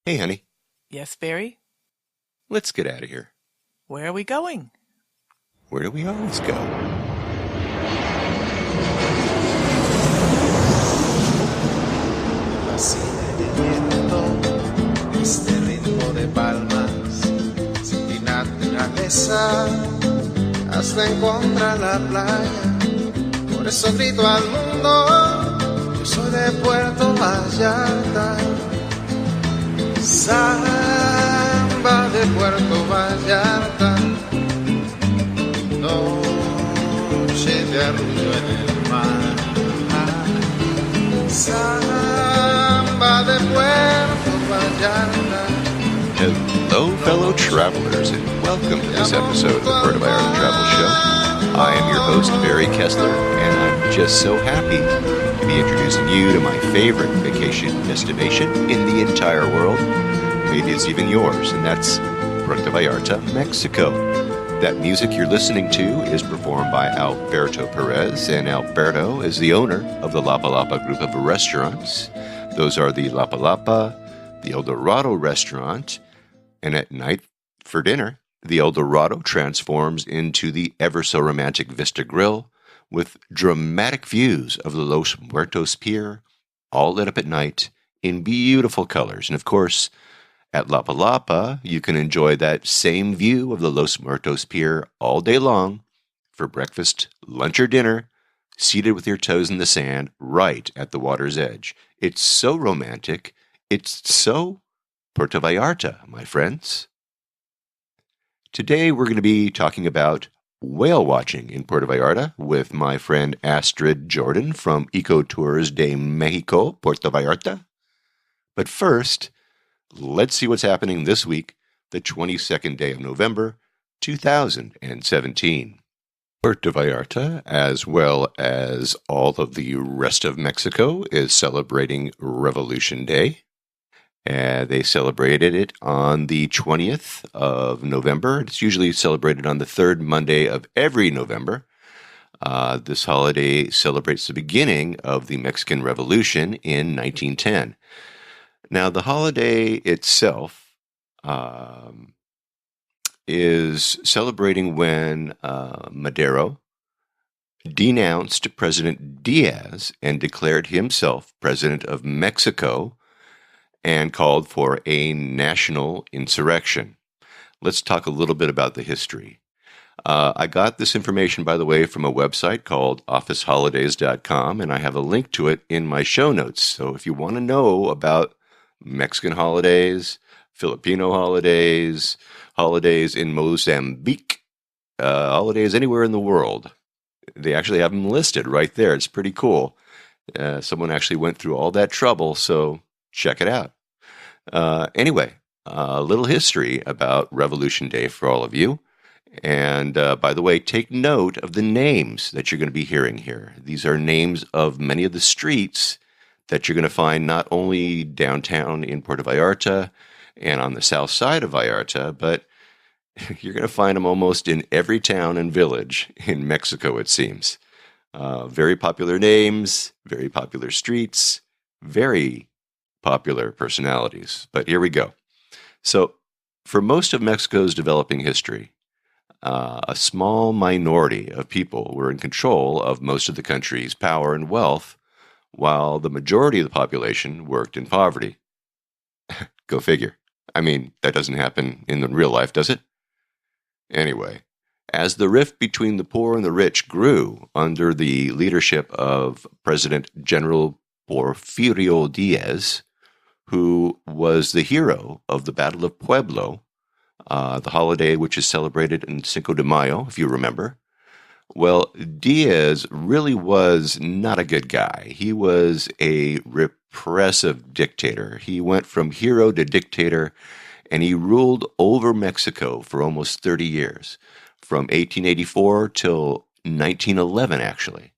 Hey, honey, Yes, Barry? let's get out of here. Where are we going? Where do we always go? Fascina el viento, este ritmo de palmas, sin mi naturaleza, hasta encontrar la playa. Por eso grito al mundo, yo soy de Puerto Vallarta. Samba de Puerto Vallarta, noche de arrullo en el mar. Samba de Puerto Vallarta. Hello, fellow travelers, and welcome to this episode of the Puerto Vallarta Travel Show. I am your host, Barry Kessler, and I'm just so happy to be introducing you to my favorite vacation destination in the entire world. Maybe it's even yours, and that's Puerto Vallarta, Mexico. That music you're listening to is performed by Alberto Perez, and Alberto is the owner of the Lapa Lapa group of restaurants. Those are the Lapa Lapa, the El Dorado restaurant, and at night for dinner, the El Dorado transforms into the ever-so-romantic Vista Grill with dramatic views of the Los Muertos Pier, all lit up at night in beautiful colors. And of course, at Lapa Lapa, you can enjoy that same view of the Los Muertos Pier all day long for breakfast, lunch, or dinner, seated with your toes in the sand right at the water's edge. It's so romantic. It's so Puerto Vallarta, my friends. Today, we're going to be talking about whale watching in Puerto Vallarta with my friend Astrid Jordan from Ecotours de Mexico, Puerto Vallarta. But first, let's see what's happening this week, the 22nd day of November, 2017. Puerto Vallarta, as well as all of the rest of Mexico, is celebrating Revolution Day. They celebrated it on the 20th of November. It's usually celebrated on the third Monday of every November. This holiday celebrates the beginning of the Mexican Revolution in 1910. Now, the holiday itself is celebrating when Madero denounced President Diaz and declared himself president of Mexico and called for a national insurrection. Let's talk a little bit about the history. I got this information, by the way, from a website called officeholidays.com, and I have a link to it in my show notes. So if you want to know about Mexican holidays, Filipino holidays, holidays in Mozambique, holidays anywhere in the world, they actually have them listed right there. It's pretty cool. Someone actually went through all that trouble, so check it out. Anyway, a little history about Revolution Day for all of you. And by the way, take note of the names that you're going to be hearing here. These are names of many of the streets that you're going to find not only downtown in Puerto Vallarta and on the south side of Vallarta, but you're going to find them almost in every town and village in Mexico, it seems. Very popular names, very popular streets, very popular personalities. But here we go. So, for most of Mexico's developing history, a small minority of people were in control of most of the country's power and wealth, while the majority of the population worked in poverty. Go figure. I mean, that doesn't happen in the real life, does it? Anyway, as the rift between the poor and the rich grew under the leadership of President General Porfirio Diaz, who was the hero of the Battle of Pueblo, the holiday which is celebrated in Cinco de Mayo, if you remember. Well, Diaz really was not a good guy. He was a repressive dictator. He went from hero to dictator, and he ruled over Mexico for almost 30 years, from 1884 till 1911, actually.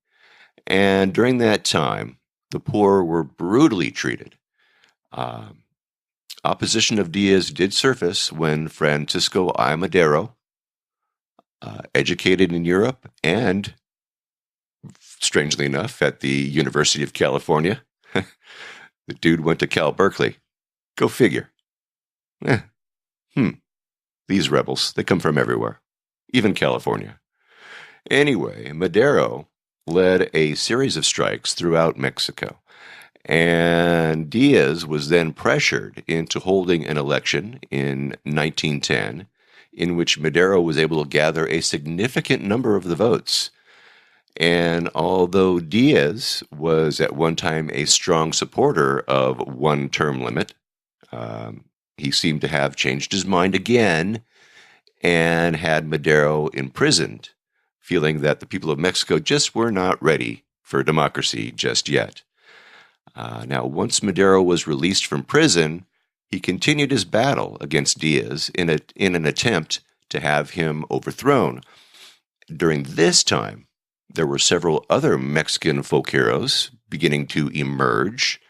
And during that time, the poor were brutally treated. Opposition of Diaz did surface when Francisco I. Madero, educated in Europe and, strangely enough, at the University of California. The dude went to Cal Berkeley. Go figure. Eh, these rebels, they come from everywhere, even California. Anyway, Madero led a series of strikes throughout Mexico, and Diaz was then pressured into holding an election in 1910 in which Madero was able to gather a significant number of the votes. And although Diaz was at one time a strong supporter of one term limit, he seemed to have changed his mind again and had Madero imprisoned, feeling that the people of Mexico just were not ready for democracy just yet. Now, once Madero was released from prison, he continued his battle against Diaz in an attempt to have him overthrown. During this time, there were several other Mexican folk heroes beginning to emerge,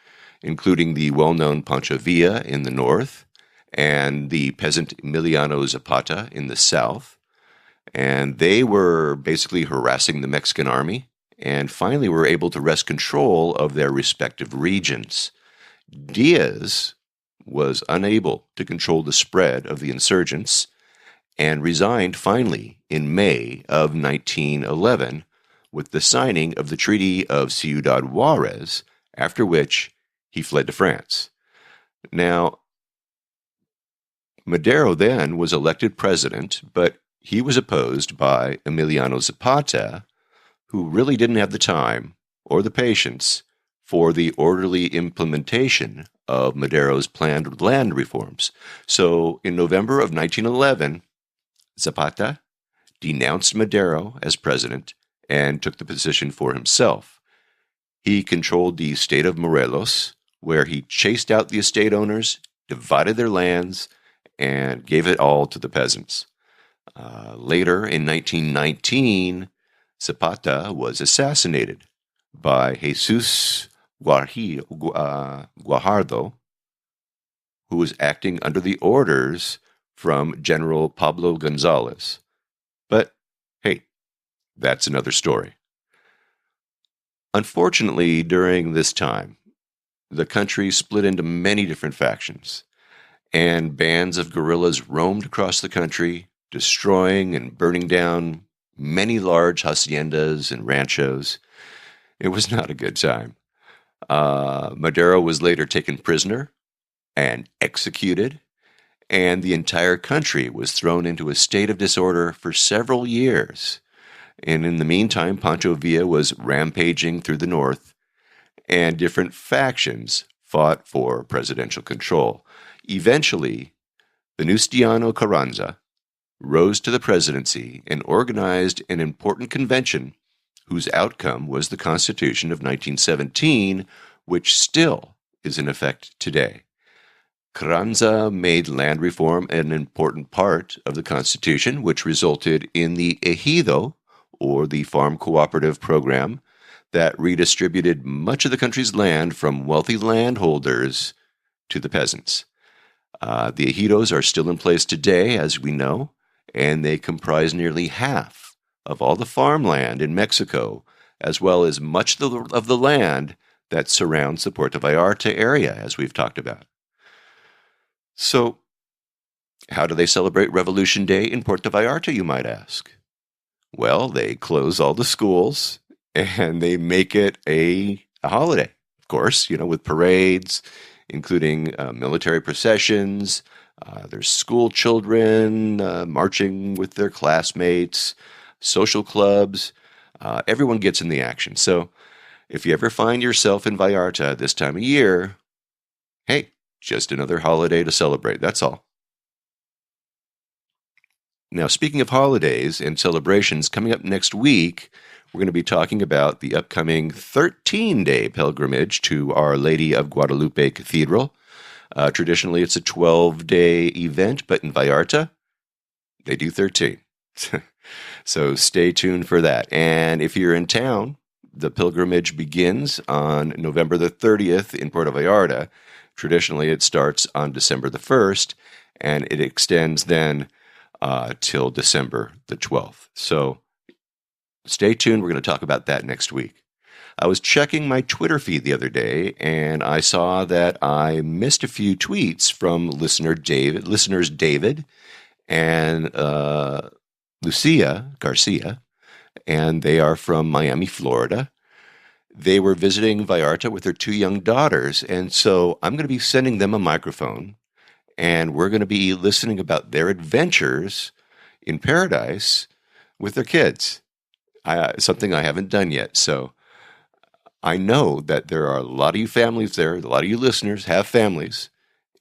including the well-known Pancho Villa in the north and the peasant Emiliano Zapata in the south. And they were basically harassing the Mexican army and finally were able to wrest control of their respective regions. Diaz was unable to control the spread of the insurgents and resigned finally in May of 1911 with the signing of the Treaty of Ciudad Juarez, after which he fled to France. Now, Madero then was elected president, but he was opposed by Emiliano Zapata, who really didn't have the time or the patience for the orderly implementation of Madero's planned land reforms. So in November of 1911, Zapata denounced Madero as president and took the position for himself. He controlled the state of Morelos, where he chased out the estate owners, divided their lands, and gave it all to the peasants. Later, in 1919, Zapata was assassinated by Jesus Guajardo, who was acting under the orders from General Pablo Gonzalez. But, hey, that's another story. Unfortunately, during this time, the country split into many different factions, and bands of guerrillas roamed across the country, destroying and burning down many large haciendas and ranchos. It was not a good time. Madero was later taken prisoner and executed, and the entire country was thrown into a state of disorder for several years. And in the meantime, Pancho Villa was rampaging through the north, and different factions fought for presidential control. Eventually, Venustiano Carranza rose to the presidency and organized an important convention whose outcome was the Constitution of 1917, which still is in effect today. Carranza made land reform an important part of the Constitution, which resulted in the Ejido, or the Farm Cooperative Program, that redistributed much of the country's land from wealthy landholders to the peasants. The Ejidos are still in place today, as we know, and they comprise nearly half of all the farmland in Mexico, as well as much of the land that surrounds the Puerto Vallarta area, as we've talked about. So, how do they celebrate Revolution Day in Puerto Vallarta, you might ask? Well, they close all the schools and they make it a holiday, of course, with parades, including military processions. There's school children marching with their classmates, social clubs. Everyone gets in the action. So if you ever find yourself in Vallarta this time of year, hey, just another holiday to celebrate. That's all. Now, speaking of holidays and celebrations, coming up next week, we're going to be talking about the upcoming 13-day pilgrimage to Our Lady of Guadalupe Cathedral. Traditionally, it's a 12-day event, but in Vallarta, they do 13. So stay tuned for that. And if you're in town, the pilgrimage begins on November the 30th in Puerto Vallarta. Traditionally, it starts on December the 1st, and it extends then till December the 12th. So stay tuned. We're going to talk about that next week. I was checking my Twitter feed the other day, and I saw that I missed a few tweets from listeners David and Lucia Garcia, and they are from Miami, Florida. They were visiting Vallarta with their 2 young daughters, and so I'm going to be sending them a microphone, and we're going to be listening about their adventures in paradise with their kids. Something I haven't done yet. So I know that there are a lot of you families there, a lot of you listeners have families,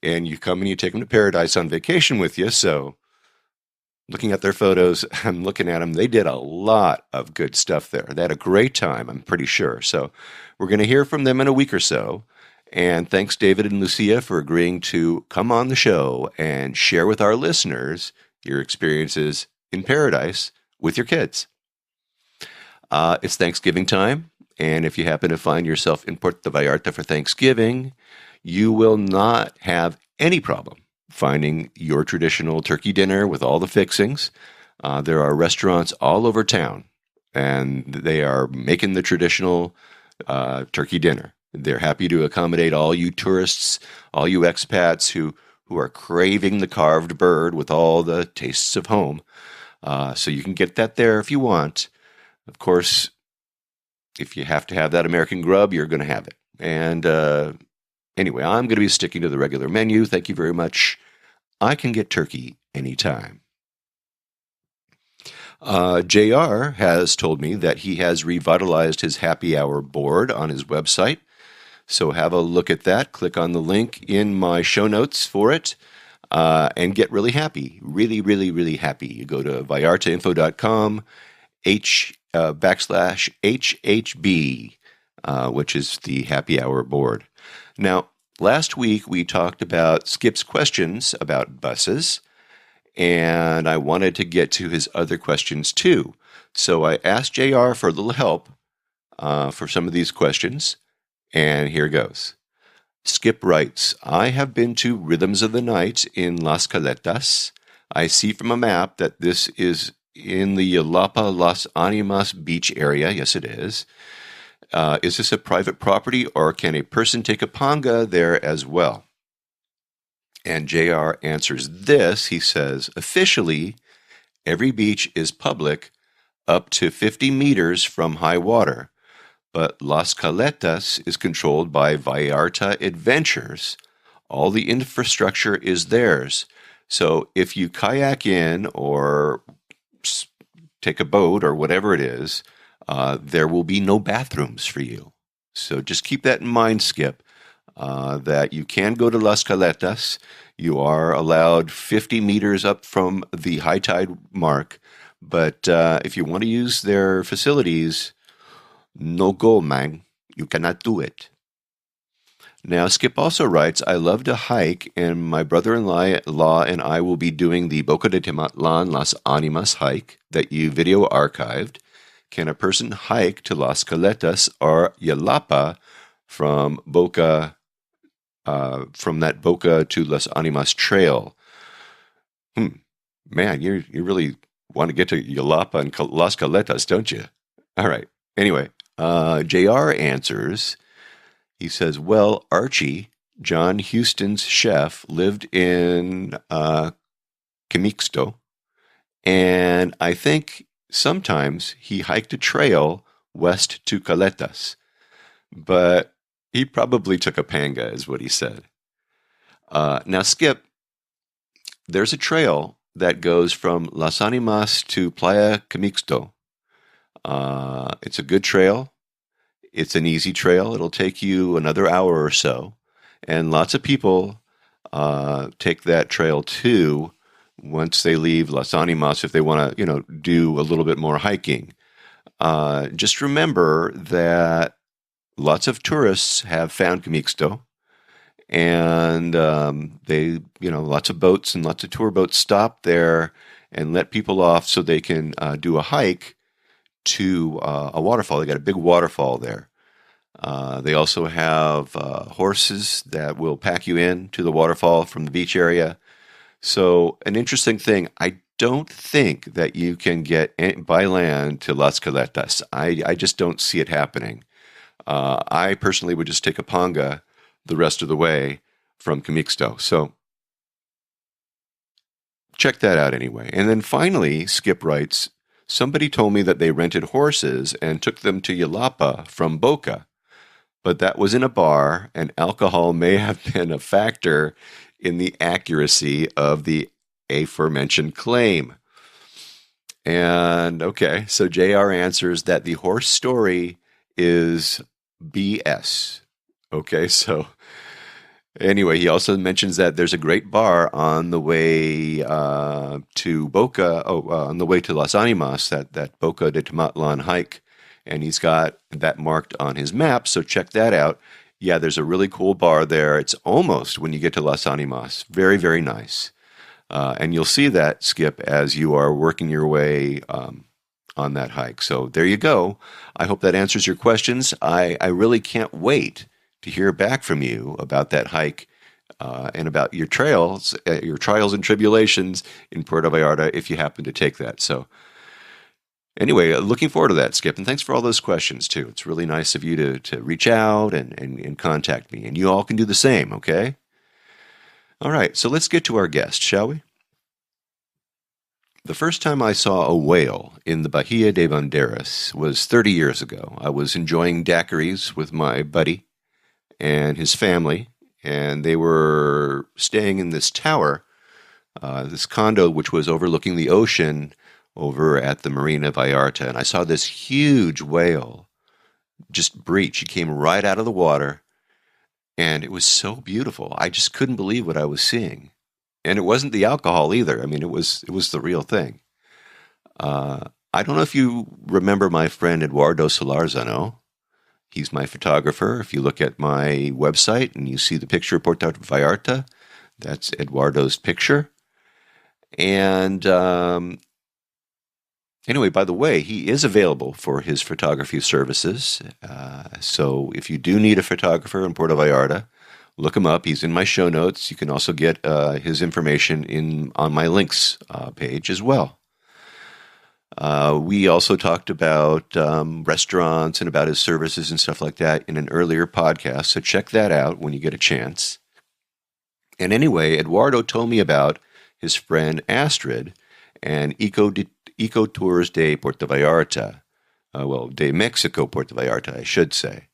and you come and you take them to paradise on vacation with you. So looking at their photos, I'm looking at them. They did a lot of good stuff there. They had a great time, I'm pretty sure. So we're going to hear from them in a week or so. And thanks, David and Lucia, for agreeing to come on the show and share with our listeners your experiences in paradise with your kids. It's Thanksgiving time, and if you happen to find yourself in Puerto Vallarta for Thanksgiving, you will not have any problem finding your traditional turkey dinner with all the fixings. There are restaurants all over town, and they are making the traditional turkey dinner. They're happy to accommodate all you tourists, all you expats who are craving the carved bird with all the tastes of home. So you can get that there if you want. Of course, if you have to have that American grub, you're going to have it. And anyway, I'm going to be sticking to the regular menu. Thank you very much. I can get turkey anytime. JR has told me that he has revitalized his happy hour board on his website. So have a look at that. Click on the link in my show notes for it and get really happy. Really, really, really happy. You go to vallartainfo.com /HHB, which is the happy hour board. Now, last week we talked about Skip's questions about buses, and I wanted to get to his other questions too. So I asked JR for a little help for some of these questions, and here goes. Skip writes, I have been to Rhythms of the Night in Las Caletas. I see from a map that this is in the Yalapa Las Animas beach area. Yes, it is. Is this a private property, or can a person take a panga there as well? And JR answers this. He says, officially, every beach is public up to 50 meters from high water, but Las Caletas is controlled by Vallarta Adventures. All the infrastructure is theirs. So if you kayak in or take a boat or whatever it is, there will be no bathrooms for you. So just keep that in mind, Skip, that you can go to Las Caletas. You are allowed 50 meters up from the high tide mark. But if you want to use their facilities, no go, man. You cannot do it. Now, Skip also writes, I love to hike, and my brother-in-law and I will be doing the Boca de Tematlan Las Animas hike that you video archived. Can a person hike to Las Caletas or Yalapa from that Boca to Las Animas trail? Man, you really want to get to Yalapa and Las Caletas, don't you? All right. Anyway, JR answers. He says, well, Archie, John Huston's chef, lived in Camixto, and I think sometimes he hiked a trail west to Caletas, but he probably took a panga, is what he said. Now, Skip, there's a trail that goes from Las Animas to Playa Camixto. It's a good trail. It's an easy trail. It'll take you another hour or so. And lots of people take that trail too once they leave Las Animas if they want to, do a little bit more hiking. Just remember that lots of tourists have found Camixto, and lots of boats and lots of tour boats stop there and let people off so they can do a hike to a waterfall. They got a big waterfall there. They also have horses that will pack you in to the waterfall from the beach area. So an interesting thing, I don't think that you can get by land to Las Caletas. I just don't see it happening. I personally would just take a panga the rest of the way from Camixto. So check that out anyway. And then finally, Skip writes, somebody told me that they rented horses and took them to Yalapa from Boca, but that was in a bar, and alcohol may have been a factor in the accuracy of the aforementioned claim. And okay, so JR answers that the horse story is BS. Okay, so anyway, he also mentions that there's a great bar on the way to Boca, on the way to Las Animas, that Boca de Tomatlan hike, and he's got that marked on his map, so check that out. Yeah, there's a really cool bar there. It's almost when you get to Las Animas. Very, very nice. And you'll see that, Skip, as you are working your way on that hike. So there you go. I hope that answers your questions. I really can't wait to hear back from you about that hike and about your trials and tribulations in Puerto Vallarta if you happen to take that. So anyway, looking forward to that, Skip, and thanks for all those questions, too. It's really nice of you to reach out and contact me, and you all can do the same, okay? All right, so let's get to our guest, shall we? The first time I saw a whale in the Bahia de Banderas was 30 years ago. I was enjoying daiquiris with my buddy and his family, and they were staying in this tower, this condo which was overlooking the ocean over at the Marina Vallarta, and I saw this huge whale just breach. He came right out of the water, and it was so beautiful. I just couldn't believe what I was seeing. And it wasn't the alcohol either. I mean, it was the real thing. I don't know if you remember my friend Eduardo Solarzano. He's my photographer. If you look at my website and you see the picture of Puerto Vallarta, that's Eduardo's picture. And anyway, by the way, he is available for his photography services. So if you do need a photographer in Puerto Vallarta, look him up. He's in my show notes. You can also get his information on my links page as well. We also talked about restaurants and about his services and stuff like that in an earlier podcast, so check that out when you get a chance. And anyway, Eduardo told me about his friend Astrid and Ecotours de Puerto Vallarta. De Mexico, Puerto Vallarta, I should say.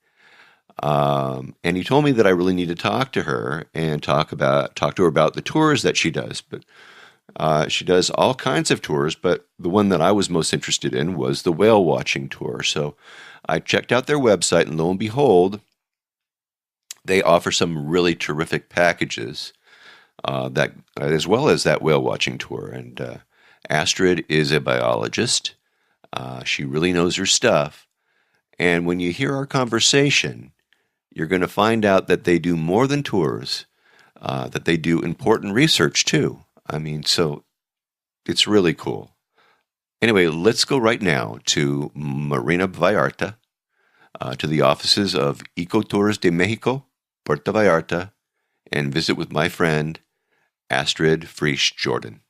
And he told me that I really need to talk to her and talk to her about the tours that she does. But she does all kinds of tours, but the one that I was most interested in was the whale watching tour. So I checked out their website, and lo and behold, they offer some really terrific packages that, as well as that whale watching tour. And Astrid is a biologist. She really knows her stuff. And when you hear our conversation, you're going to find out that they do more than tours, that they do important research too. I mean, so it's really cool. Anyway, let's go right now to Marina Vallarta, to the offices of Ecotours de Mexico, Puerto Vallarta, and visit with my friend, Astrid Frisch Jordan.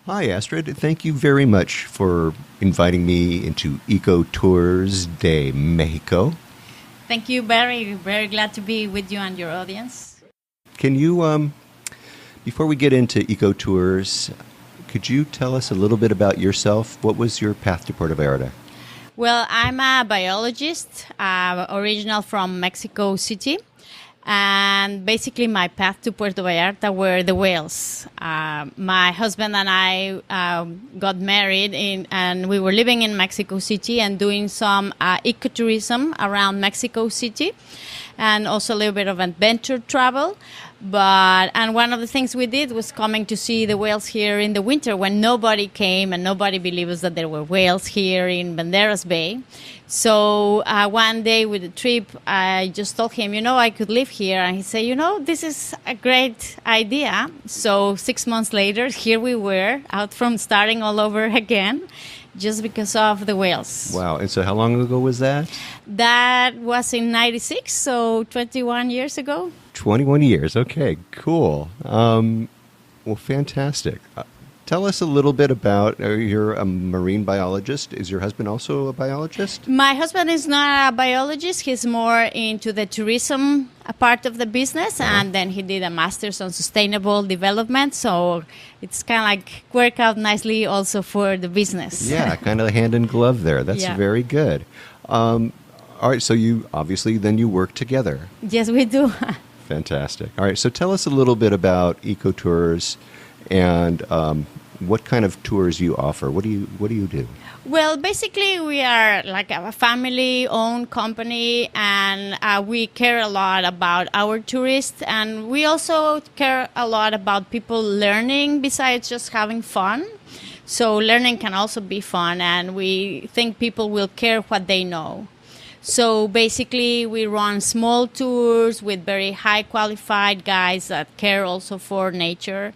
Hi, Astrid. Thank you very much for inviting me into Ecotours de Mexico. Thank you, Barry. Very glad to be with you and your audience. Can you, before we get into Ecotours, could you tell us a little bit about yourself? What was your path to Puerto Vallarta? Well, I'm a biologist, original from Mexico City. And basically my path to Puerto Vallarta were the whales. My husband and I got married and we were living in Mexico City and doing some ecotourism around Mexico City and also a little bit of adventure travel. And one of the things we did was coming to see the whales here in the winter when nobody came and nobody believed us that there were whales here in Banderas Bay. So one day with the trip, I just told him, I could live here. And he said, this is a great idea. So 6 months later, here we were out from starting all over again, just because of the whales. Wow. And so how long ago was that? That was in 96, so 21 years ago. 21 years. Okay, cool. Well, fantastic. tell us a little bit about, you're a marine biologist. Is your husband also a biologist? My husband is not a biologist. He's more into the tourism part of the business, and then he did a master's on sustainable development. So it's kind of like work out nicely also for the business. Yeah, kind of hand in glove there. That's very good. All right, so you obviously then you work together. Yes, we do. Fantastic. All right, so tell us a little bit about Ecotours and what kind of tours you offer. What do you do? Well, basically, we are like a family-owned company, and we care a lot about our tourists, and we also care a lot about people learning besides just having fun. So learning can also be fun, and we think people will care what they know. So basically, we run small tours with very high qualified guides that care also for nature.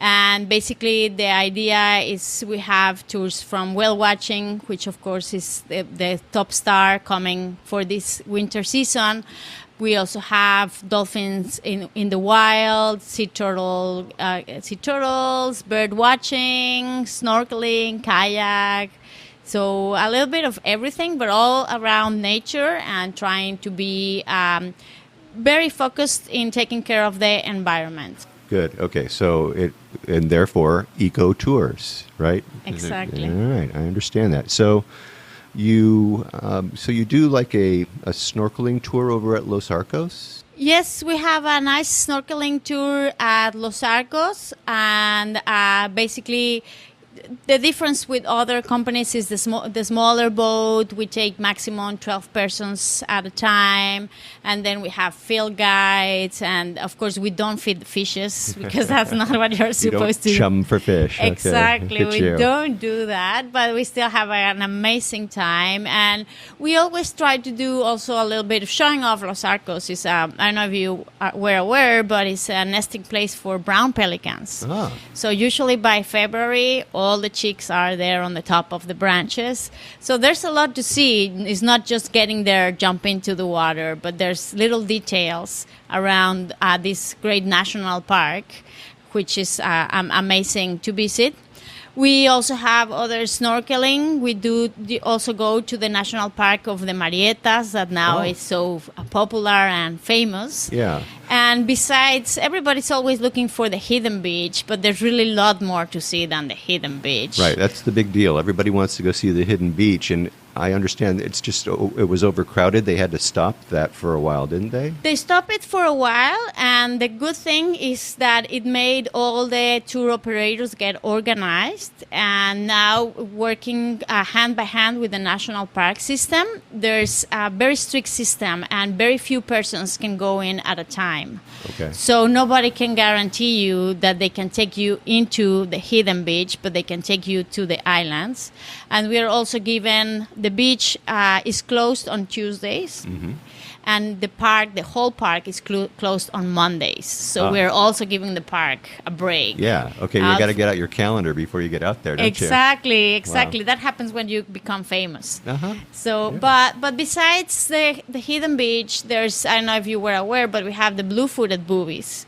And basically, the idea is we have tours from whale watching, which of course is the top star coming for this winter season. We also have dolphins in the wild, sea turtles, bird watching, snorkeling, kayak. So a little bit of everything, but all around nature and trying to be very focused in taking care of the environment. Good. Okay. So and therefore Ecotours, right? Exactly. All right. I understand that. So you do like a snorkeling tour over at Los Arcos? Yes, we have a nice snorkeling tour at Los Arcos, and basically the difference with other companies is the smaller boat. We take maximum 12 persons at a time, and then we have field guides, and of course we don't feed the fishes because that's not what you're supposed to do. Chum for fish. Exactly, Okay. we don't do that, but we still have an amazing time, and we always try to do also a little bit of showing off. Los Arcos is I don't know if you were aware, but it's a nesting place for brown pelicans. Ah. So usually by February, all the chicks are there on the top of the branches. So there's a lot to see. It's not just getting there, jump into the water, but there's little details around this great national park, which is amazing to visit. We also have other snorkeling. We do also go to the National Park of the Marietas that now is so popular and famous. Yeah. And besides, everybody's always looking for the hidden beach, but there's really a lot more to see than the hidden beach. Right. That's the big deal. Everybody wants to go see the hidden beach, and I understand it was overcrowded. They had to stop that for a while, didn't they? They stopped it for a while, and the good thing is that it made all the tour operators get organized, and now working hand by hand with the national park system, there's a very strict system, and very few persons can go in at a time. Okay. So nobody can guarantee you that they can take you into the hidden beach, but they can take you to the islands. And we are also given, the beach is closed on Tuesdays. Mm-hmm. And the whole park is closed on Mondays. So we're also giving the park a break. Yeah. Okay. You got to get out your calendar before you get out there, don't you? Exactly. Wow. That happens when you become famous. Uh-huh. So, but besides the hidden beach, there's, I don't know if you were aware, but we have the blue-footed boobies.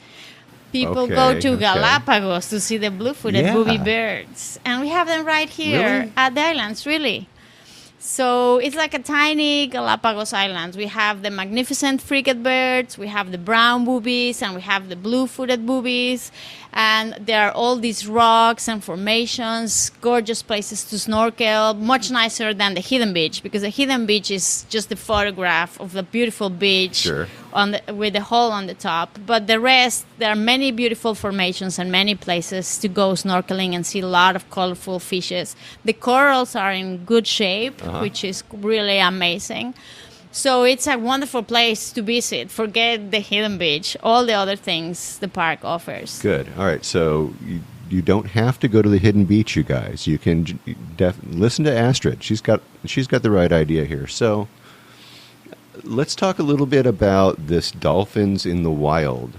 People go to Galapagos to see the blue-footed booby birds. And we have them right here at the islands, really. So it's like a tiny Galapagos Islands. We have the magnificent frigate birds, we have the brown boobies, and we have the blue-footed boobies. And there are all these rocks and formations, gorgeous places to snorkel, much nicer than the hidden beach, because the hidden beach is just a photograph of the beautiful beach with the hole on the top. But the rest, there are many beautiful formations and many places to go snorkeling and see a lot of colorful fishes. The corals are in good shape, which is really amazing. So it's a wonderful place to visit. Forget the hidden beach. All the other things the park offers. Good. All right. So you don't have to go to the hidden beach, you guys. You can listen to Astrid. She's got the right idea here. So let's talk a little bit about this dolphins in the wild.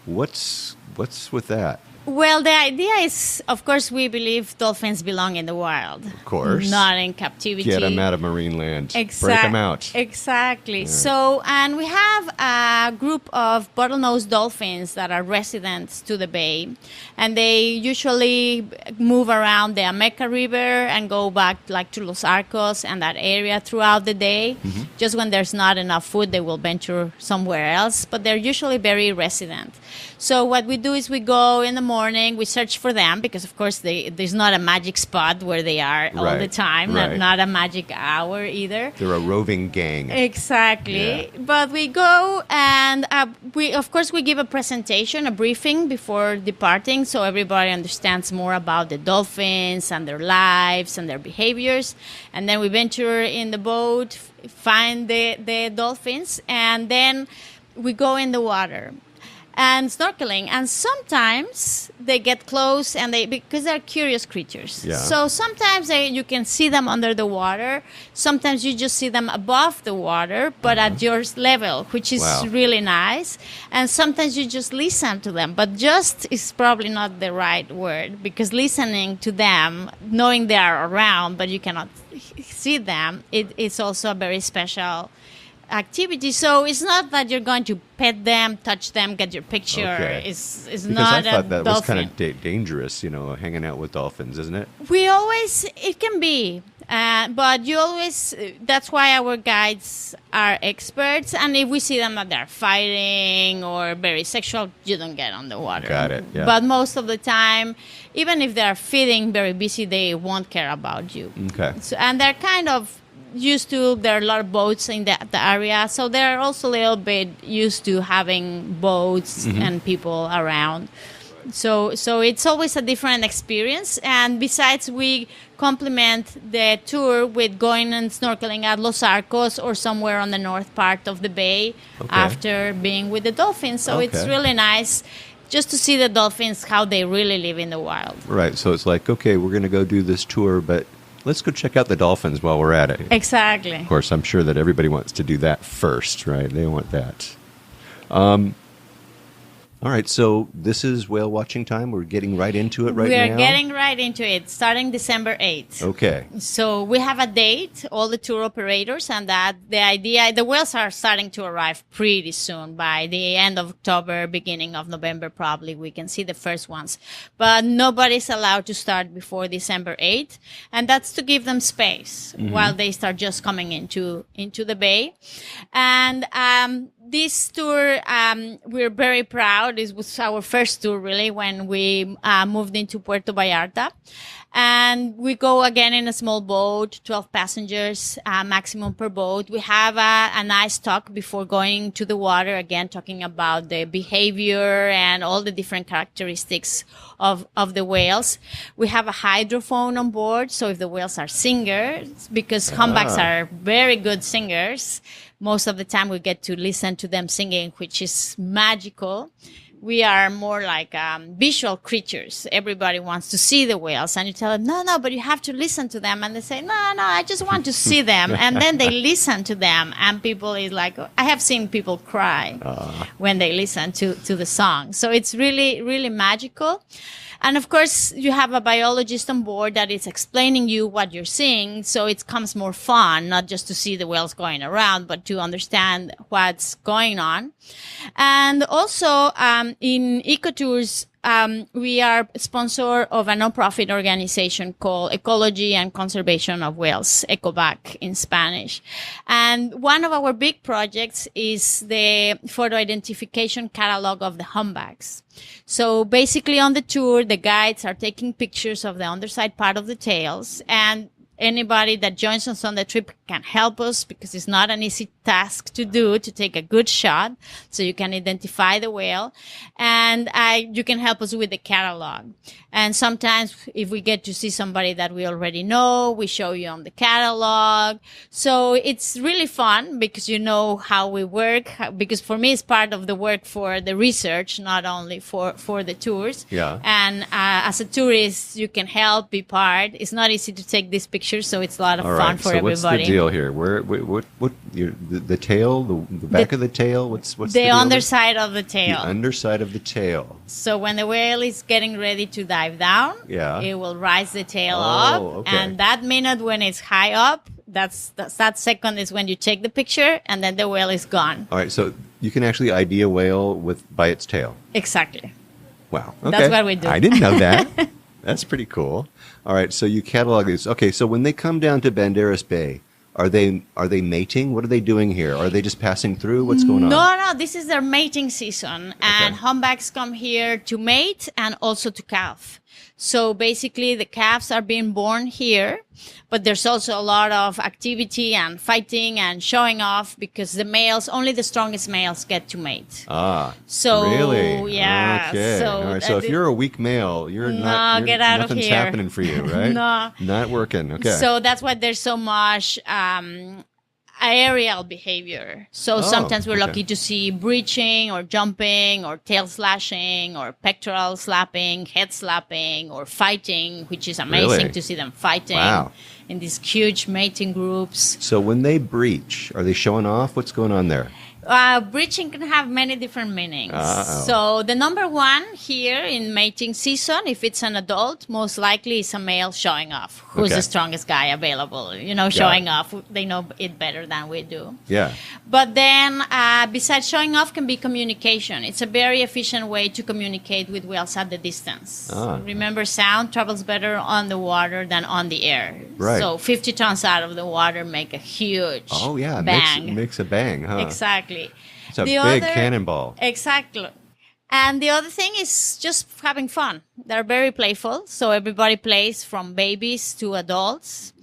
What's with that? Well, the idea is, of course, we believe dolphins belong in the wild. Of course. Not in captivity. Get them out of marine land. Exactly. Break them out. Exactly. Yeah. So, and we have a group of bottlenose dolphins that are residents to the bay. And they usually move around the Ameca River and go back like to Los Arcos and that area throughout the day. Mm-hmm. Just when there's not enough food, they will venture somewhere else. But they're usually very resident. So what we do is we go in the morning, we search for them because, of course, there's not a magic spot where they are all the time, not a magic hour either. They're a roving gang. Exactly. Yeah. But we go and, we give a presentation, a briefing before departing so everybody understands more about the dolphins and their lives and their behaviors. And then we venture in the boat, find the dolphins, and then we go in the water and snorkeling, and sometimes they get close and because they're curious creatures. Yeah. So sometimes you can see them under the water. Sometimes you just see them above the water, but at your level, which is really nice. And sometimes you just listen to them, but just is probably not the right word because listening to them, knowing they are around, but you cannot see them, it's also a very special activity. So it's not that you're going to pet them, touch them, get your picture. Okay. It's because not I thought that was dolphin. kind of dangerous, hanging out with dolphins, isn't it? It can be, but that's why our guides are experts. And if we see them that they're fighting or very sexual, you don't get on the water. Got it, yeah. But most of the time, even if they're feeding very busy, they won't care about you. Okay. So, and they're kind of used to, there are a lot of boats in the area, so they're also a little bit used to having boats and people around. So it's always a different experience. And besides, we complement the tour with going and snorkeling at Los Arcos or somewhere on the north part of the bay after being with the dolphins. So it's really nice just to see the dolphins, how they really live in the wild. Right. So it's like, okay, we're going to go do this tour, but let's go check out the dolphins while we're at it. Exactly. Of course, I'm sure that everybody wants to do that first, right? They want that. All right, so this is whale watching time. We're getting right into it now? We're getting right into it, starting December 8th. Okay. So we have a date, all the tour operators, and the whales are starting to arrive pretty soon. By the end of October, beginning of November, probably, we can see the first ones. But nobody's allowed to start before December 8th, and that's to give them space while they start just coming into the bay. And this tour, we're very proud. It was our first tour, really, when we moved into Puerto Vallarta. And we go again in a small boat, 12 passengers maximum per boat. We have a nice talk before going to the water, again, talking about the behavior and all the different characteristics of the whales. We have a hydrophone on board, so if the whales are singers, because humpbacks are very good singers, most of the time we get to listen to them singing, which is magical. We are more like visual creatures. Everybody wants to see the whales, and you tell them, no, but you have to listen to them. And they say, no, I just want to see them. And then they listen to them, and people is like, I have seen people cry when they listen to the song. So it's really, really magical. And of course, you have a biologist on board that is explaining you what you're seeing. So it becomes more fun, not just to see the whales going around, but to understand what's going on. And also, in Ecotours, we are sponsor of a nonprofit organization called Ecology and Conservation of Whales, ECOVAC in Spanish. And one of our big projects is the photo identification catalog of the humpbacks. So basically on the tour, the guides are taking pictures of the underside part of the tails, and anybody that joins us on the trip can help us because it's not an easy task to do, to take a good shot so you can identify the whale. And you can help us with the catalog. And sometimes if we get to see somebody that we already know, we show you on the catalog. So it's really fun because you know how we work, because for me it's part of the work for the research, not only for the tours. Yeah. And as a tourist, you can help, be part. It's not easy to take these pictures, so it's a lot of fun for everybody. So what's the deal here? the tail, the back of the tail? What's the the deal there? underside of the tail. The underside of the tail. So when the whale is getting ready to dive down, Yeah. it will rise the tail Oh, up. okay. And that minute when it's high up, that second is when you take the picture, and then the whale is gone. All right, so you can actually ID a whale by its tail. Exactly. Wow. Okay. That's what we do. I didn't know that. That's pretty cool. All right, so you catalog these. Okay, so when they come down to Banderas Bay, are they mating? What are they doing here? Are they just passing through? What's going on? No, this is their mating season. And Okay. humpbacks come here to mate and also to calve. So basically the calves are being born here, but there's also a lot of activity and fighting and showing off because only the strongest males get to mate. Ah, So, really? yeah, Okay. so, All right. So if you're a weak male, get out of nothing's here. happening for you, right? No. Not working. Okay. So that's why there's so much aerial behavior. So sometimes we're okay. lucky to see breaching or jumping or tail slashing or pectoral slapping, head slapping or fighting, which is amazing Really? to see them fighting Wow. in these huge mating groups. So when they breach, are they showing off? What's going on there? Breaching can have many different meanings. Uh-oh. So the number one here in mating season, if it's an adult, most likely is a male showing off. Who's Okay. the strongest guy available? Showing off. They know it better than we do. Yeah. But then, besides showing off, can be communication. It's a very efficient way to communicate with whales at the distance. Ah. Remember, sound travels better on the water than on the air. Right. So 50 tons out of the water make a huge Oh, yeah. It bang. makes a bang, huh? Exactly. It's a The big other- cannonball. Exactly. And the other thing is just having fun. They're very playful, so everybody plays from babies to adults.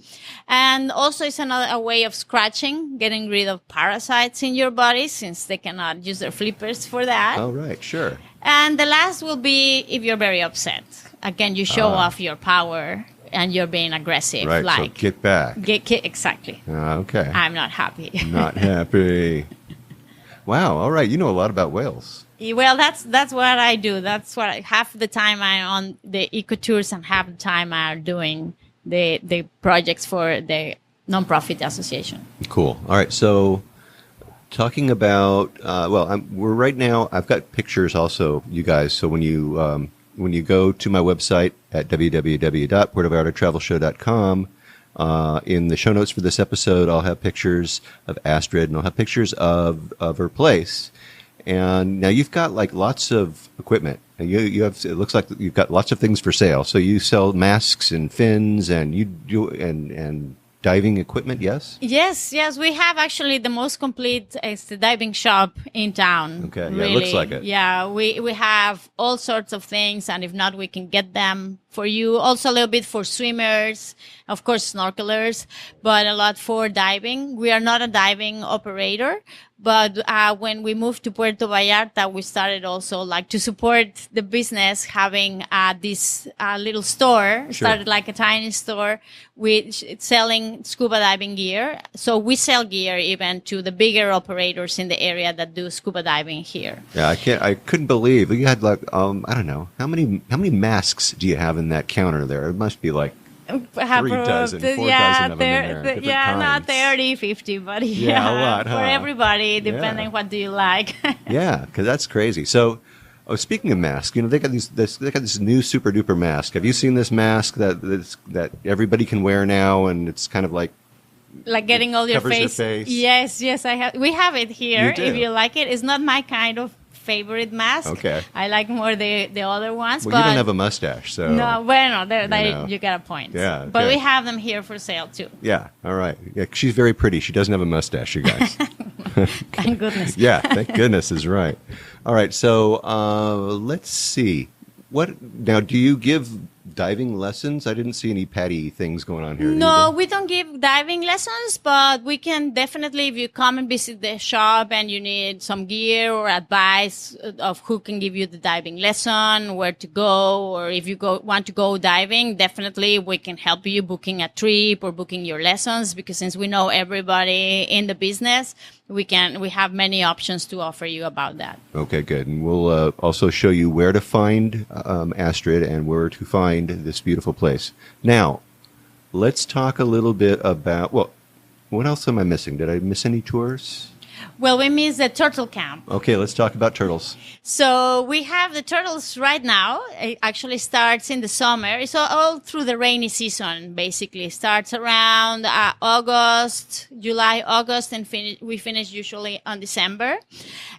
And also it's a way of scratching, getting rid of parasites in your body since they cannot use their flippers for that. Oh, right. Sure. And the last will be if you're very upset. Again, you show off your power and you're being aggressive. Right. Like, So get back. exactly. Okay. I'm not happy. Not happy. Wow. All right. You know a lot about whales. Well, that's what I do. That's what half the time I'm on the Ecotours and half the time I'm doing the projects for the nonprofit association. Cool. All right. So, talking about we're right now. I've got pictures also, you guys. So when you go to my website at www.puertovallartatravelshow.com, in the show notes for this episode, I'll have pictures of Astrid and I'll have pictures of her place. And now you've got like lots of equipment. And you have, it looks like you've got lots of things for sale. So you sell masks and fins and you do, and diving equipment. Yes. Yes. We have actually the most complete diving shop in town. Okay, yeah, it really. looks like it. Yeah, we have all sorts of things, and if not, we can get them for you. Also a little bit for swimmers, of course, snorkelers, but a lot for diving. We are not a diving operator, but when we moved to Puerto Vallarta, we started also like to support the business, having this little store. Sure. Started like a tiny store with selling scuba diving gear. So we sell gear even to the bigger operators in the area that do scuba diving here. Yeah, I couldn't believe you had like I don't know how many masks do you have in that counter there? It must be like 3 dozen, 4 dozen of them in there. Different not kinds. 30, 50, but Yeah, a lot, huh? for everybody, depending what do you like. Yeah, because that's crazy. So, speaking of masks, they got this new super duper mask. Have you seen this mask that everybody can wear now, and it's kind of like Getting all your covers your face. face. Yes, I have. We have it here. You do? If you like it, it's not my kind of favorite mask. Okay. I like more the other ones. Well, but you don't have a mustache, so no, bueno, know. you got a point. Yeah, But okay. we have them here for sale too. yeah. All right. Yeah, she's very pretty. She doesn't have a mustache, you guys. Thank goodness. Yeah, thank goodness is right. All right, so let's see. What now? Do you give diving lessons? I didn't see any Patty things going on here. No, we don't give diving lessons, but we can definitely, if you come and visit the shop and you need some gear or advice of who can give you the diving lesson, where to go, or if you want to go diving, definitely we can help you booking a trip or booking your lessons, because since we know everybody in the business, we have many options to offer you about that. Okay, good. And we'll also show you where to find Astrid and where to find this beautiful place. Now, let's talk a little bit about, well, What else am I missing? Did I miss any tours? Well, we miss the turtle camp. Okay, let's talk about turtles. So we have the turtles right now. It actually starts in the summer. It's all through the rainy season, basically. It starts around July, August, and we finish usually on December.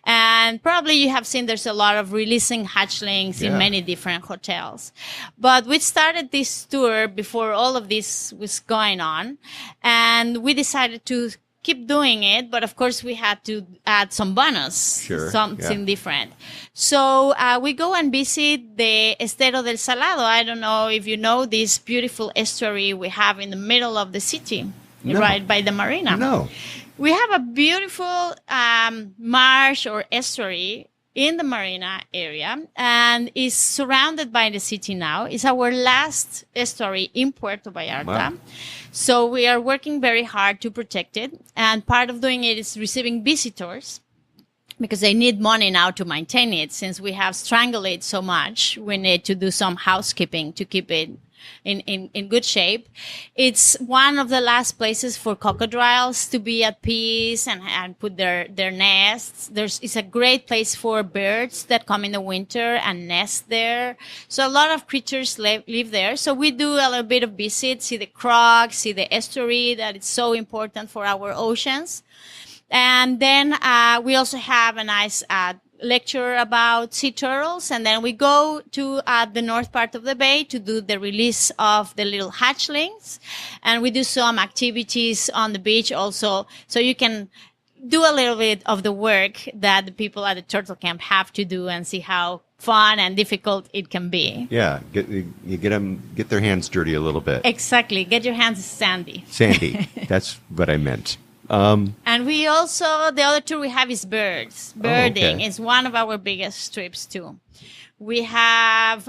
And probably you have seen there's a lot of releasing hatchlings in many different hotels. But we started this tour before all of this was going on. And we decided to keep doing it, but of course we had to add some bonus, something different. So we go and visit the Estero del Salado. I don't know if you know this beautiful estuary we have in the middle of the city, right by the marina. No. We have a beautiful marsh or estuary in the marina area, and is surrounded by the city now. It's our last estuary in Puerto Vallarta. Wow. So we are working very hard to protect it. And part of doing it is receiving visitors, because they need money now to maintain it. Since we have strangled it so much, we need to do some housekeeping to keep it in good shape. It's one of the last places for crocodiles to be at peace and put their nests. It's a great place for birds that come in the winter and nest there. So a lot of creatures live there. So we do a little bit of visits, see the crocs, see the estuary that is so important for our oceans. And then we also have a nice lecture about sea turtles, and then we go to the north part of the bay to do the release of the little hatchlings, and we do some activities on the beach also, so you can do a little bit of the work that the people at the turtle camp have to do and see how fun and difficult it can be. Yeah, get their hands dirty a little bit. Exactly, get your hands sandy. Sandy, that's what I meant. And we also, the other tour we have is birds. Birding is one of our biggest trips too. We have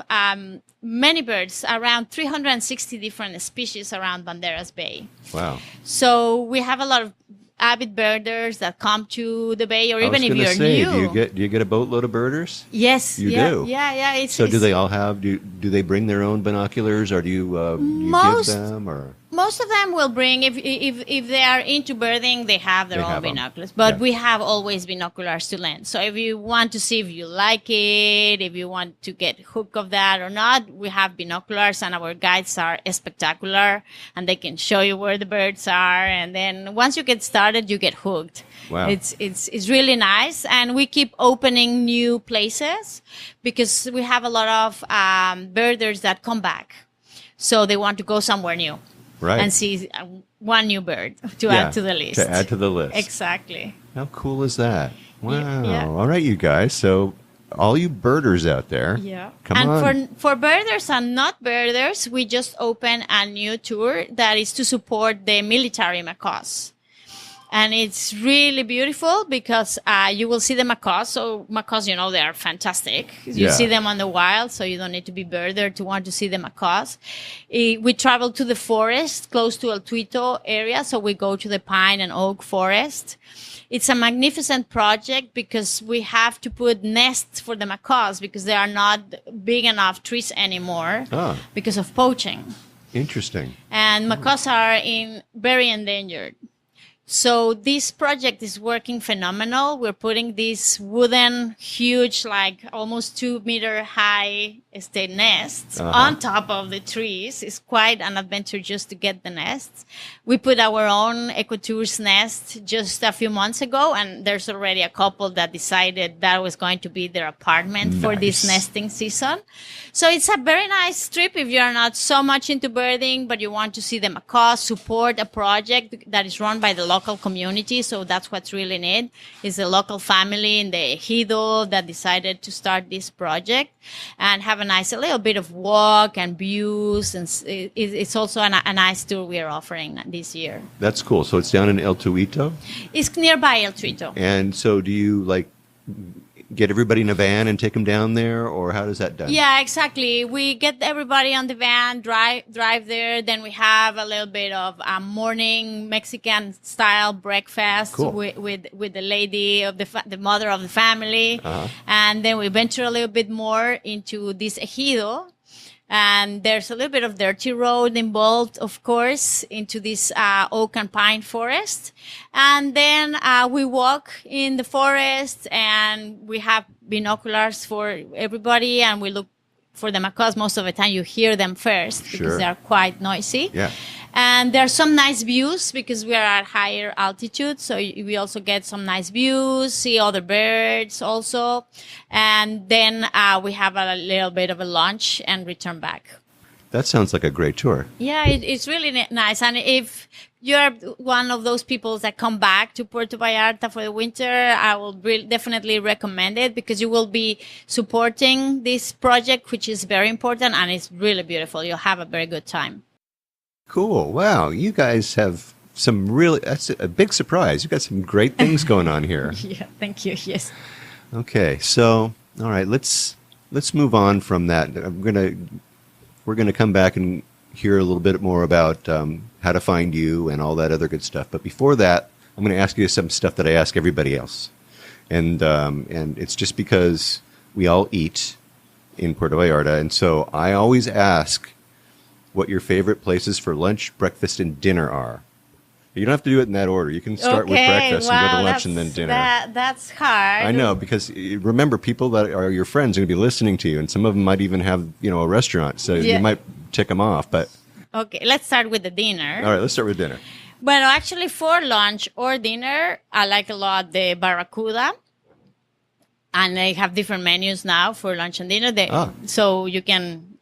many birds, around 360 different species around Banderas Bay. Wow. So we have a lot of avid birders that come to the bay, or even if you're new. Do you get a boatload of birders? Yes. You do? Yeah. Do they all have, do they bring their own binoculars, or do you give them, or? Most of them will bring, if they are into birding, they have their own binoculars. But we have always binoculars to lend. So if you want to see if you like it, if you want to get hooked of that or not, we have binoculars, and our guides are spectacular, and they can show you where the birds are. And then once you get started, you get hooked. Wow. It's really nice. And we keep opening new places because we have a lot of birders that come back. So they want to go somewhere new. Right. And see one new bird to add to the list. To add to the list. Exactly. How cool is that? Wow. Yeah. All right, you guys. So all you birders out there, come on. And for birders and not birders, we just opened a new tour that is to support the military macaws. And it's really beautiful because you will see the macaws. So macaws, they are fantastic. You see them on the wild, so you don't need to be birder to want to see the macaws. We travel to the forest close to El Tuito area, so we go to the pine and oak forest. It's a magnificent project because we have to put nests for the macaws because they are not big enough trees anymore because of poaching. Interesting. And macaws are very endangered. So this project is working phenomenal. We're putting these wooden, huge, like almost 2-meter high state nests on top of the trees. It's quite an adventure just to get the nests. We put our own Ecotours nest just a few months ago, and there's already a couple that decided that was going to be their apartment for this nesting season. So it's a very nice trip if you're not so much into birding, but you want to see the macaws, support a project that is run by the local community. So that's what's really neat, is a local family in the Ejido that decided to start this project and have a little bit of walk and views. And it's also a nice tour we are offering this year. That's cool. So it's down in El Tuito? It's nearby El Tuito. And so do you get everybody in a van and take them down there, or how does that done? Yeah, exactly. We get everybody on the van, drive there. Then we have a little bit of a morning Mexican style breakfast with the lady of the mother of the family, and then we venture a little bit more into this ejido. And there's a little bit of dirty road involved, of course, into this oak and pine forest. And then we walk in the forest, and we have binoculars for everybody, and we look for the macaws. Most of the time you hear them first because they are quite noisy. Yeah. And there are some nice views because we are at higher altitude. So we also get some nice views, see other birds also. And then we have a little bit of a lunch and return back. That sounds like a great tour. Yeah, it's really nice. And if you're one of those people that come back to Puerto Vallarta for the winter, I will definitely recommend it because you will be supporting this project, which is very important, and it's really beautiful. You'll have a very good time. Cool. Wow. You guys have some really, that's a big surprise. You've got some great things going on here. Yeah, thank you. Yes. Okay. So, all right, let's move on from that. We're going to come back and hear a little bit more about how to find you and all that other good stuff. But before that, I'm going to ask you some stuff that I ask everybody else. And it's just because we all eat in Puerto Vallarta. And so I always ask what your favorite places for lunch, breakfast, and dinner are. You don't have to do it in that order. You can start with breakfast and go to lunch and then dinner. That's hard. I know, because remember, people that are your friends are going to be listening to you, and some of them might even have, a restaurant, so you might tick them off. But okay, let's start with the dinner. All right, let's start with dinner. Well, actually, for lunch or dinner, I like a lot the barracuda. And they have different menus now for lunch and dinner. So you can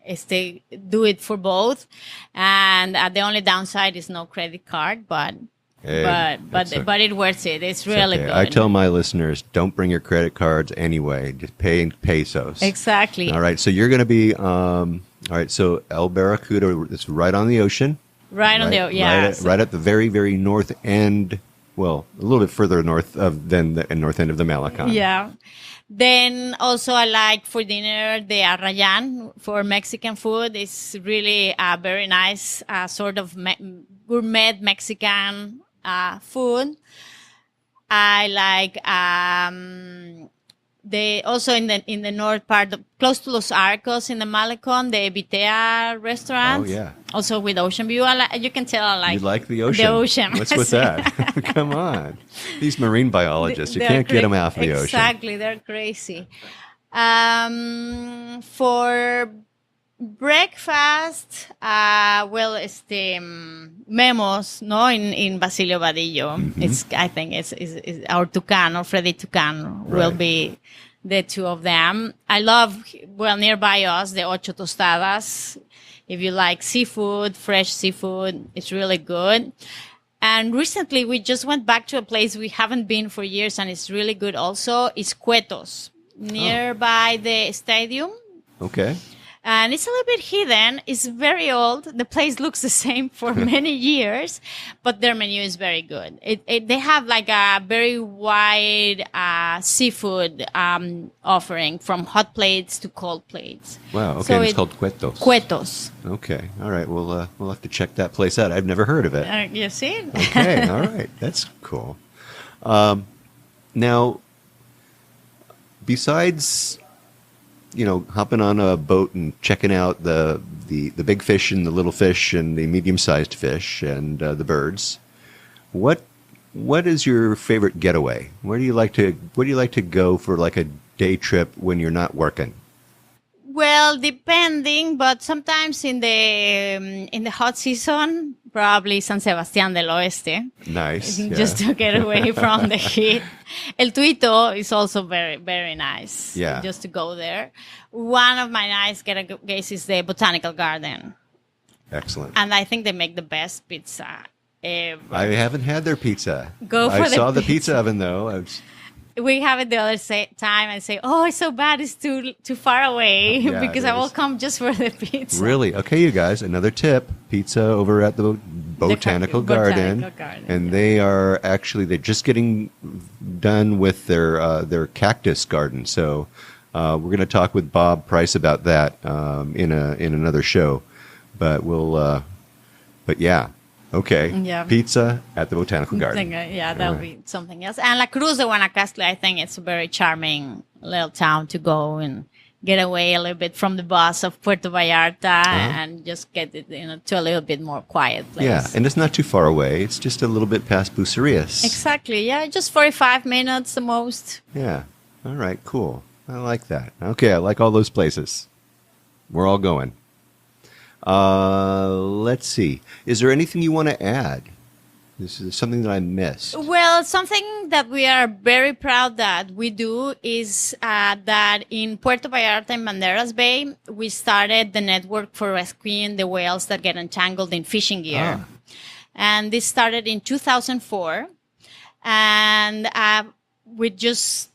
do it for both. And the only downside is no credit card, but it's worth it. It's really good. I tell my listeners, don't bring your credit cards anyway. Just pay in pesos. Exactly. All right, so you're going to be, all right, so El Barracuda, it's right on the ocean. Right on the ocean, yeah. Right at the very, very north end, well, a little bit further north than the north end of the Malacan. Yeah. Then also I like for dinner the arrayan for Mexican food. It's really a very nice sort of gourmet Mexican food. I like also in the north part, close to Los Arcos in the Malecon, the Vitea restaurant. Oh yeah. Also with ocean view. You can tell I like. You like the ocean. The ocean. What's with that? Come on. These marine biologists, you can't get them off the ocean. Exactly, they're crazy. For breakfast, Memos, no, in Basilio Vadillo. Mm-hmm. I think it's our Tucano, Freddy Tucano will be the two of them. I love, nearby us, the Ocho Tostadas. If you like seafood, fresh seafood, it's really good. And recently we just went back to a place we haven't been for years, and it's really good also. It's Ecotours, nearby the stadium. Okay. And it's a little bit hidden. It's very old. The place looks the same for many years, but their menu is very good. They have like a very wide seafood offering, from hot plates to cold plates. Wow. Okay, so it's called Ecotours. Ecotours. Okay. All right. We'll have to check that place out. I've never heard of it. You see? Okay. All right. That's cool. Now, besides, hopping on a boat and checking out the big fish and the little fish and the medium-sized fish and the birds, what is your favorite getaway? Where do you like to go for like a day trip when you're not working? Well, depending, but sometimes in the hot season, probably San Sebastián del Oeste. Nice. Just to get away from the heat. El Tuito is also very, very nice. Yeah. Just to go there. One of my nice getaways is the Botanical Garden. Excellent. And I think they make the best pizza ever. I haven't had their pizza. I saw the pizza oven though. We have it the other time and say, "Oh, it's so bad. It's too far away," because I will come just for the pizza. Really? Okay, you guys. Another tip: pizza over at the Botanical Garden, and they're just getting done with their cactus garden. So we're going to talk with Bob Price about that in another show. But yeah. Okay. Yeah. Pizza at the Botanical Garden. That'll be something else. And La Cruz de Guanacaste, I think it's a very charming little town to go and get away a little bit from the buzz of Puerto Vallarta and just get it to a little bit more quiet place. Yeah, and it's not too far away. It's just a little bit past Bucerias. Exactly. Yeah, just 45 minutes the most. Yeah. All right, cool. I like that. Okay, I like all those places. We're all going. Let's see. Is there anything you want to add? This is something that I missed. Well, something that we are very proud that we do is that in Puerto Vallarta and Banderas Bay, we started the network for rescuing the whales that get entangled in fishing gear. And this started in 2004. And with just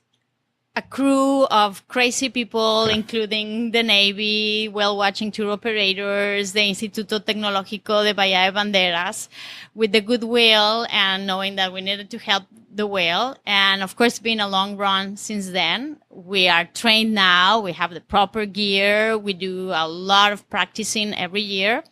a crew of crazy people, including the Navy, whale-watching tour operators, the Instituto Tecnológico de Bahia de Banderas, with the goodwill and knowing that we needed to help the whale. And of course, it's been a long run since then. We are trained now. We have the proper gear. We do a lot of practicing every year.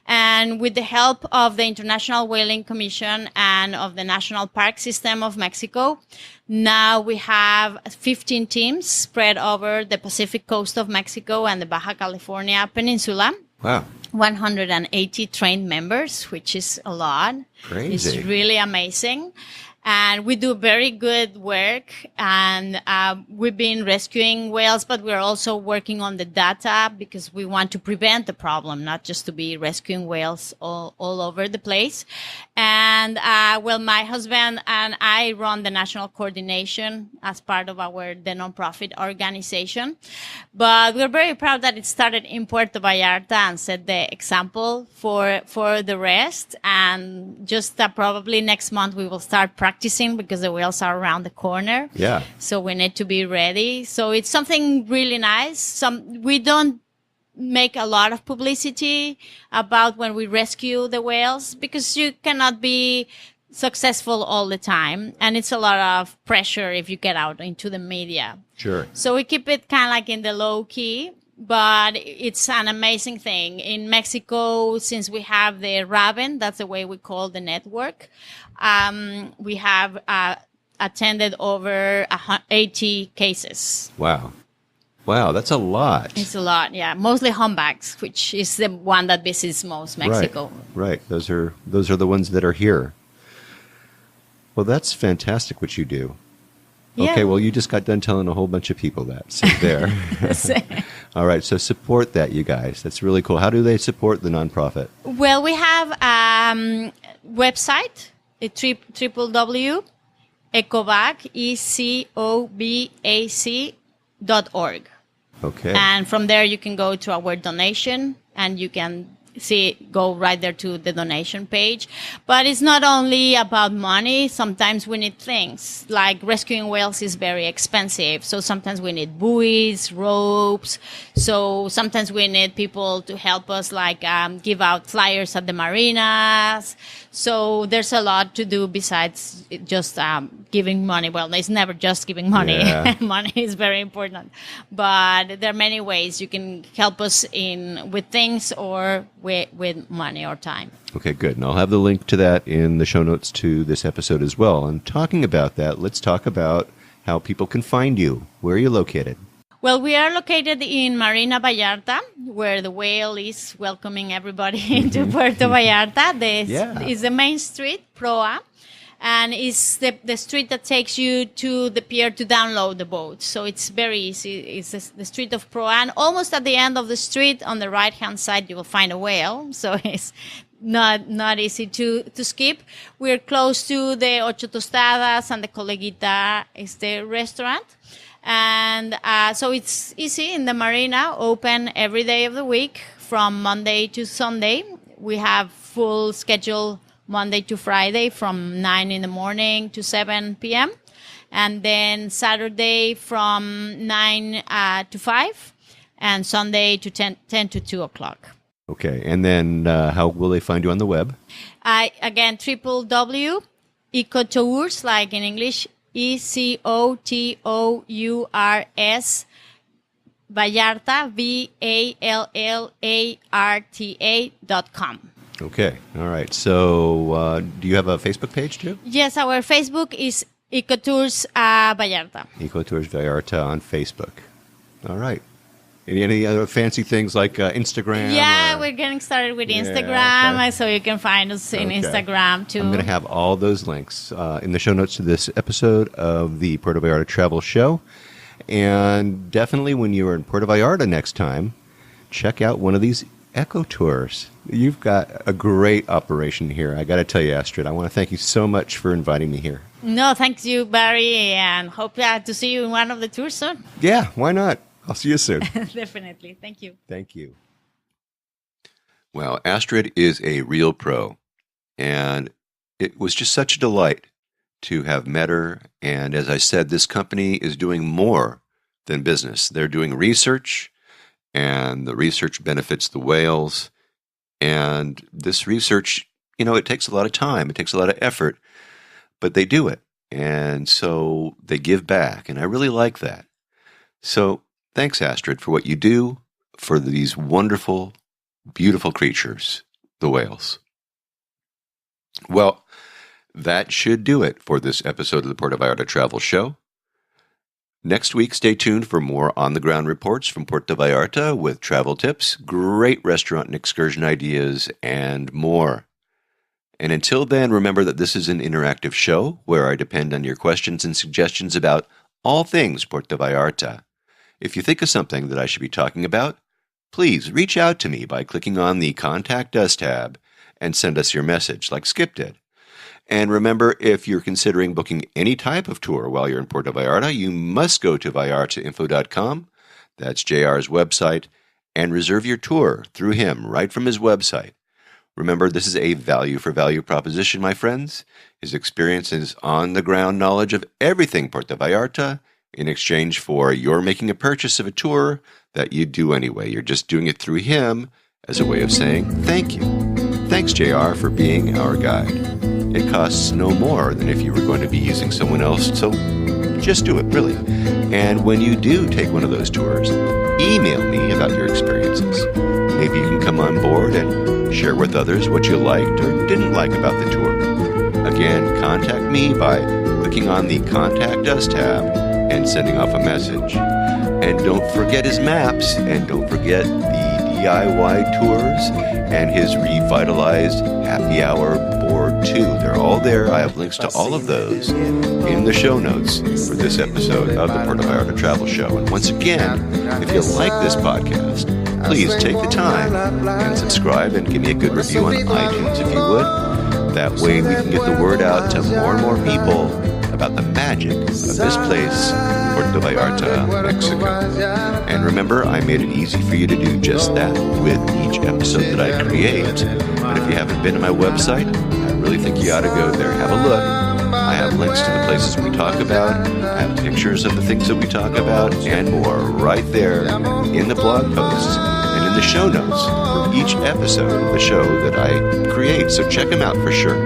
And with the help of the International Whaling Commission and of the National Park System of Mexico, now we have 15 teams spread over the Pacific coast of Mexico and the Baja California Peninsula. Wow. 180 trained members, which is a lot. Crazy. It's really amazing. And we do very good work. And we've been rescuing whales, but we're also working on the data because we want to prevent the problem, not just to be rescuing whales all over the place. And, well, my husband and I run the national coordination as part of the nonprofit organization. But we're very proud that it started in Puerto Vallarta and set the example for the rest. And just probably next month we will start practicing because the whales are around the corner. Yeah. So we need to be ready. So it's something really nice. We don't make a lot of publicity about when we rescue the whales because you cannot be successful all the time. And it's a lot of pressure if you get out into the media. Sure. So we keep it kind of like in the low key, but it's an amazing thing. In Mexico, since we have the Raven, that's the way we call the network, we have attended over 80 cases. Wow. Wow, that's a lot. It's a lot, yeah. Mostly humpbacks, which is the one that visits most Mexico. Right. Those are the ones that are here. Well, that's fantastic what you do. Yeah. Okay, well, you just got done telling a whole bunch of people that. So there. All right, so support that, you guys. That's really cool. How do they support the nonprofit? Well, we have a website, www.ecobac.org. Okay. And from there, you can go to our donation and you can go right there to the donation page. But it's not only about money. Sometimes we need things like rescuing whales is very expensive. So sometimes we need buoys, ropes. So sometimes we need people to help us like give out flyers at the marinas. So there's a lot to do besides just giving money. Well, it's never just giving money. Yeah. Money is very important. But there are many ways you can help us with things or with money or time. Okay, good. And I'll have the link to that in the show notes to this episode as well. And talking about that, let's talk about how people can find you. Where are you located? Well, we are located in Marina Vallarta, where the whale is welcoming everybody into Puerto Vallarta. It's the main street, Proa, and it's the street that takes you to the pier to download the boat. So it's very easy. It's the street of Proa, and almost at the end of the street, on the right-hand side, you will find a whale. So it's not easy to skip. We're close to the Ocho Tostadas, and the Coleguita is the restaurant. And so it's easy in the marina, open every day of the week from Monday to Sunday. We have full schedule Monday to Friday from 9 in the morning to 7 p.m. And then Saturday from 9 to 5 and Sunday to 10 to 2 o'clock. Okay. And then how will they find you on the web? Again, www.ecotours, like in English, ECOTOURS Vallarta, VALLARTA.com. Okay. All right. So do you have a Facebook page too? Yes, our Facebook is Ecotours Vallarta. Ecotours Vallarta on Facebook. All right. Any other fancy things like Instagram? Yeah, or... we're getting started with Yeah, Instagram, okay. so you can find us in Okay. Instagram too. I'm going to have all those links in the show notes to this episode of the Puerto Vallarta Travel Show. And definitely when you're in Puerto Vallarta next time, check out one of these Ecotours. You've got a great operation here. I got to tell you, Astrid, I want to thank you so much for inviting me here. No, thank you, Barry, and hope to see you in one of the tours soon. Yeah, why not? I'll see you soon. Definitely. Thank you. Thank you. Well, Astrid is a real pro, and it was just such a delight to have met her. And as I said, this company is doing more than business. They're doing research, and the research benefits the whales. And this research, it takes a lot of time. It takes a lot of effort, but they do it. And so they give back, and I really like that. So thanks, Astrid, for what you do for these wonderful, beautiful creatures, the whales. Well, that should do it for this episode of the Puerto Vallarta Travel Show. Next week, stay tuned for more on-the-ground reports from Puerto Vallarta with travel tips, great restaurant and excursion ideas, and more. And until then, remember that this is an interactive show where I depend on your questions and suggestions about all things Puerto Vallarta. If you think of something that I should be talking about, please reach out to me by clicking on the Contact Us tab and send us your message like Skip did. And remember, if you're considering booking any type of tour while you're in Puerto Vallarta, you must go to vallartainfo.com, that's JR's website, and reserve your tour through him right from his website. Remember, this is a value-for-value proposition, my friends. His experience is on-the-ground knowledge of everything Puerto Vallarta in exchange for your making a purchase of a tour that you do anyway. You're just doing it through him as a way of saying thank you. Thanks, JR, for being our guide. It costs no more than if you were going to be using someone else, so just do it, really. And when you do take one of those tours, email me about your experiences. Maybe you can come on board and share with others what you liked or didn't like about the tour. Again, contact me by clicking on the Contact Us tab and sending off a message. And don't forget his maps, and don't forget the DIY tours and his revitalized happy hour board too. They're all there. I have links to all of those in the show notes for this episode of the Puerto Vallarta Travel Show. And once again, if you like this podcast, please take the time and subscribe and give me a good review on iTunes if you would. That way we can get the word out to more and more people about the magic of this place, Puerto Vallarta, Mexico. And remember, I made it easy for you to do just that with each episode that I create. But if you haven't been to my website, I really think you ought to go there. Have a look. I have links to the places we talk about. I have pictures of the things that we talk about and more right there in the blog posts and in the show notes for each episode of the show that I create. So check them out for sure.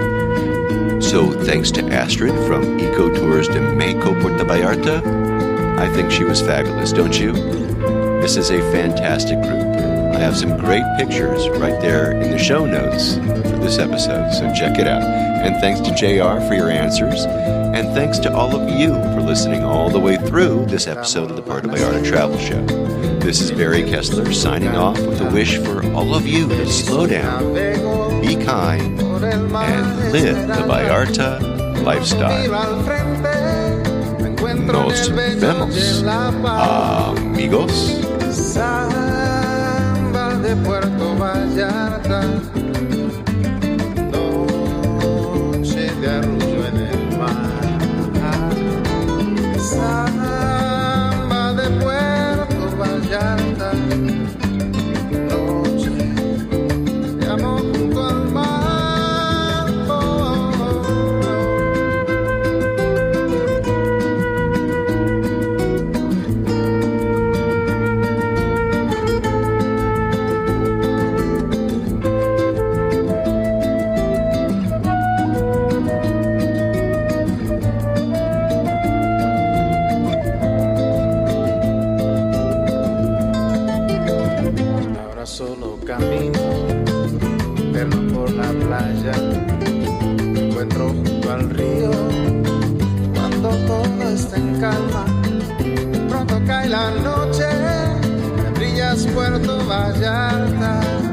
So thanks to Astrid from Ecotours de Mexico, Puerto Vallarta. I think she was fabulous, don't you? This is a fantastic group. I have some great pictures right there in the show notes for this episode, so check it out. And thanks to JR for your answers. And thanks to all of you for listening all the way through this episode of the Puerto Vallarta Travel Show. This is Barry Kessler signing off with a wish for all of you to slow down, be kind, and live the Vallarta lifestyle. Nos vemos, amigos. Samba de Puerto Vallarta, noche de arrullo en el mar. Samba de Puerto Vallarta, noche de amor junto al mar. Solo camino, perno por la playa, me encuentro junto al río, cuando todo está en calma, pronto cae la noche, me brilla Puerto Vallarta.